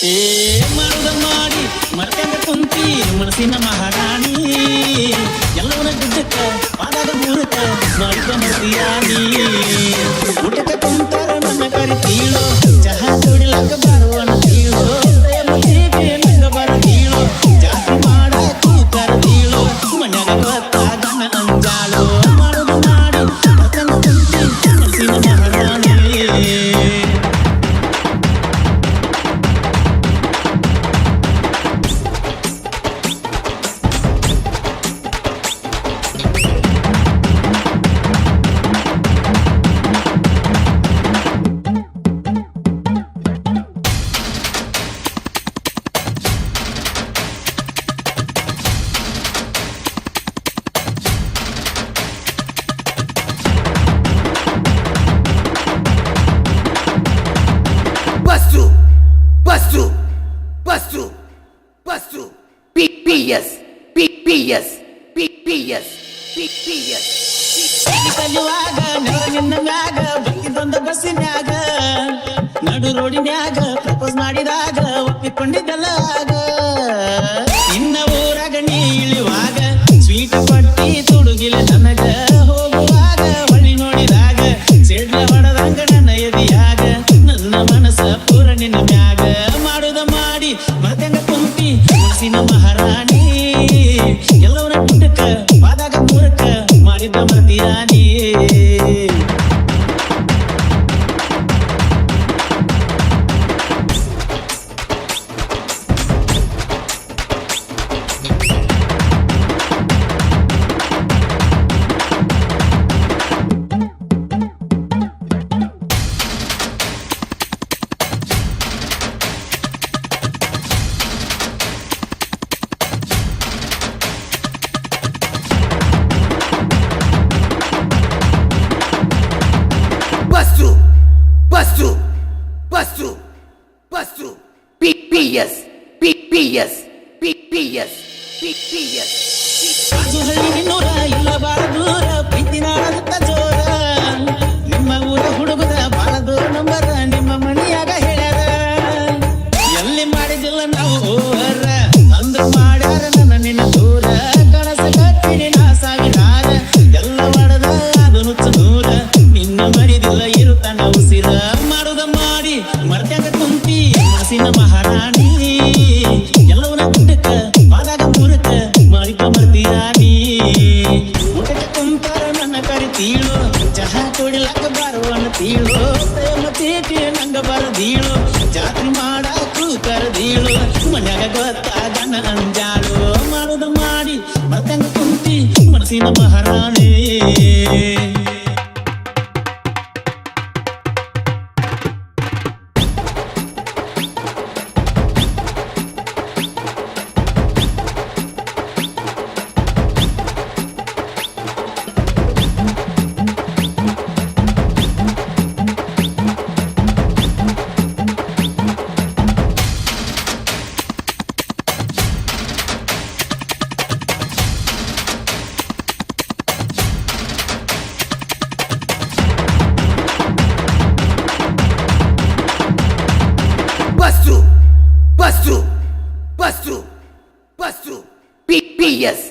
ಏ ಮಾಡುದ ಮಾಡಿ ಮರ್ತ್ಯಾಂಗ ಕುಂತಿ ಮನಸ್ಸಿನ ಮಹಾರಾಣಿ ಎಲ್ಲವನ್ನ ದುಡ್ಡಕ್ಕ ಪಾದಾಗ ಮೂರಕ್ಕ ಮಾಡಿದ ಮರ್ತಿಯಾನಿ ಊಟಕ್ಕೆ ಕುಂತಾರ ನನ್ನ ಕರಿತೀಳೋ ಚಹಾ ತೊಡಿಲಕ್ಕ ಬರುವಣ ತೀಳೋ ಪ್ರೇಮಕ್ಕೆ ನಂಗ ಬರತೀಳೋ ಜಾಸ್ತಿ ಮಾಡ ಕರತೀಳೋ ಮನ್ಯಾಗ ಗೊತ್ತಾಗ ಅಂಜಾಳೋ ಮಾಡುದ ಮಾಡಿ ಮರ್ತ್ಯಾಂಗ ಕುಂತಿ ಮನಸ್ಸಿನ ಮಹಾರಾಣಿ Bustru, PPS. ಕಲಿಯುವಾಗ ನಿನ್ನ ಮ್ಯಾಗ ಬಂದಿದ್ದೊಂದು ಬಸ್ಸಿನ್ಯಾಗ ನಡು ರೋಡಿನ್ಯಾಗ ಪ್ರಪೋಸ್ ಮಾಡಿದಾಗ ಒಪ್ಪಿಕೊಂಡಿದ್ದಲ್ಲ ಆಗ ನಿನ್ನ ಊರಾಗ ನೀ ಇಳಿಯುವಾಗ ಸ್ವೀಟ್ ಪಟ್ಟಿ ತುಡುಗಿಲೆ ನನಗ ಹೋಗುವಾಗ ಹೊಳಿ ನೋಡಿದಾಗ ಸಿಡ್ಲ ಹೊಡೆದಂಗ ನನ್ನ ಎದಿಯಾಗ ನನ್ನ ಮನಸ್ಸ ಪೂರ ನಿನ್ನ ಮ್ಯಾಗ ಮಾಡುದ ಮಾಡಿ ಮತ್ತೆಂಗ ಕುಂತಿ ಮನಸ್ಸಿನ ಮಹಾರಾಣಿ ಎಲ್ಲವನ್ನ ಕುಂಡಕ್ಕ ಪಾದಾಗ ಮೂರಕ್ಕ ಮಾಡಿದ್ದ ಮರ್ತಿಯಾನಿ Bustru, PPS. ರಾಜಹಳ್ಳಿ ನಿನ್ನೂರ ಇಲ್ಲ ಬಾಳ ದೂರ ಪ್ರೀತಿ ನಾಡದ ಜೋರ ನಿಮ್ಮ ಊರ ಹುಡುಗದ ಬಾಳ ದೂರ ನಂಬರ ನಿಮ್ಮ ಮನಿಯಾಗ ಹೇಳ್ಯಾರ ಎಲ್ಲಿ ಮಾಡಿದಿಲ್ಲ ನಾವು ಓವರ ಅಂದ್ರ ಮಾಡ್ಯಾರ ನನ್ನ ನಿನ್ನ ದೂರ ಕನಸ ಕಟ್ಟಿನಿ ನಾ ಸಾವಿರಾರ ಎಲ್ಲ ಮಾಡದ ಅದು ನುಚ್ಚ ನೂರ ನಿನ್ನ ಮರಿದಿಲ್ಲ ಇರುತ್ತಾನ ಉಸಿರ ಮಾಡುದ ಮಾಡಿ ಮರ್ತ್ಯಾಗ ಕುಂತಿ ಮನಸ್ಸಿನ ಮಹಾರಾಣಿ ಎಲ್ಲವನ್ನ ಗುಡ್ಡಕ್ಕ ಪಾದಾಗ ಮೂರಕ್ಕ ಮಾಡಿದ್ದ ಮರ್ತಿಯಾನಿ ಊಟಕ್ಕೆ ಕುಂತಾರ ನನ್ನ ಕರಿತೀಳೋ ಚಹಾ ಕೊಡಿಲಕ್ಕ ಬರುವಣ ತೀಳೋ ಪ್ರೇಮ ಚೀಟಿ ನಂಗ ಬರದೀಳೋ ಜಾತ್ರೆ ಮಾಡಾಕು ಕರದೀಳೋ ಮನ್ಯಾಗ ಗೊತ್ತಾಗ ಅಂಜಾಳೋ ಮಾಡುದ ಮಾಡಿ ಮತ್ತಂಗ ಕುಂತಿ ಮನಸ್ಸಿನ ಮಹಾರಾಣಿ Bustru, PPS.